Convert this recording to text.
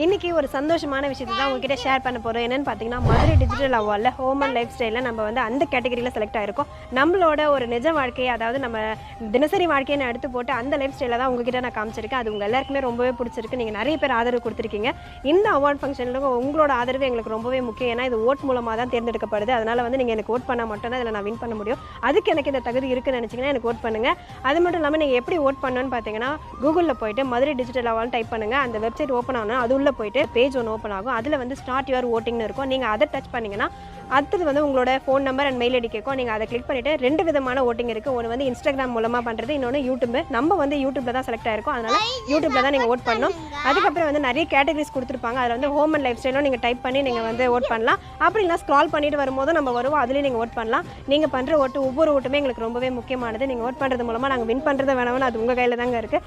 இன்னைக்கு ஒரு சந்தோஷமான விஷயத்தை தான் உங்ககிட்ட ஷேர் பண்ண போகிறோம். என்னென்னு பார்த்தீங்கன்னா, மதுரை டிஜிட்டல் அவார்டில் ஹோம் அண்ட் லைஃப் ஸ்டைலில் நம்ம வந்து அந்த கேட்டகரியில் செலக்ட் ஆகிருக்கோம். நம்மளோட ஒரு நிஜ வாழ்க்கையை, அதாவது நம்ம தினசரி வாழ்க்கையை நான் எடுத்து போட்டு அந்த லைஃப் ஸ்டைலில் தான் உங்ககிட்ட நான் காமிச்சிருக்கேன். அது உங்கள் எல்லாருக்குமே ரொம்பவே பிடிச்சிருக்கு. நீங்கள் நிறைய பேர் ஆதரவு கொடுத்துருக்கீங்க. இந்த அவார்ட் ஃபங்க்ஷனில் உங்களோட ஆதரவு எங்களுக்கு ரொம்பவே முக்கியம். ஏன்னா இது ஓட் மூலமாக தான் தேர்ந்தெடுக்கப்படுது. அதனால் வந்து நீங்கள் எனக்கு ஓட் பண்ணால் மட்டும் தான் இதில் நான் வின் பண்ண முடியும். அதுக்கு எனக்கு இந்த தகுதி இருக்குன்னு நினச்சிங்கன்னா எனக்கு ஓட் பண்ணுங்கள். அது மட்டும் இல்லாமல் நீங்கள் எப்படி ஓட் பண்ணணும்னு பார்த்தீங்கன்னா, கூகுளில் போய்ட்டு மதுரை டிஜிட்டல் அவார்டு டைப் பண்ணுங்கள். அந்த வெப்சைட் ஓப்பன் ஆனால் அது உள்ளே போய்ட்டு பேஜ் ஒன்று ஓப்பன் ஆகும். அதில் வந்து ஸ்டார்ட் யுவர் ஓட்டிங்னு இருக்கும். நீங்கள் அதை டச் பண்ணிங்கன்னா அடுத்தது வந்து உங்களோட phone number and mail ID கேட்கும். நீங்கள் அதை கிளிக் பண்ணிவிட்டு 2 விதமான ஓட்டிங் இருக்குது. ஒன்று வந்து இன்ஸ்டாகிராம் மூலமாக பண்ணுறது, இன்னொன்று யூடியூப். நம்ம வந்து யூடியூப்பில் தான் செலக்ட் ஆகிருக்கும். அதனால் யூடியூப்பில் தான் நீங்கள் ஓட் பண்ணணும். அதுக்கப்புறம் வந்து நிறைய கேட்டகரிஸ் கொடுத்துருப்பாங்க. அதில் வந்து ஹோம் அண்ட் லைஃப் ஸ்டைலும் நீங்கள் டைப் பண்ணி நீங்கள் வந்து ஓட் பண்ணலாம். அப்படின்னா ஸ்க்ரால் பண்ணிட்டு வரும்போது நம்ம வருவோம், அதுலேயும் நீங்கள் ஓட் பண்ணலாம். நீங்கள் பண்ணுற ஓட்டு ஒவ்வொரு ஓட்டுமே எங்களுக்கு ரொம்பவே முக்கியமானது. நீங்கள் ஓட் பண்ணுறது மூலமாக நாங்கள் வின் பண்ணுறது வேணாம்னு அது உங்கள் கையில் தாங்க இருக்குது.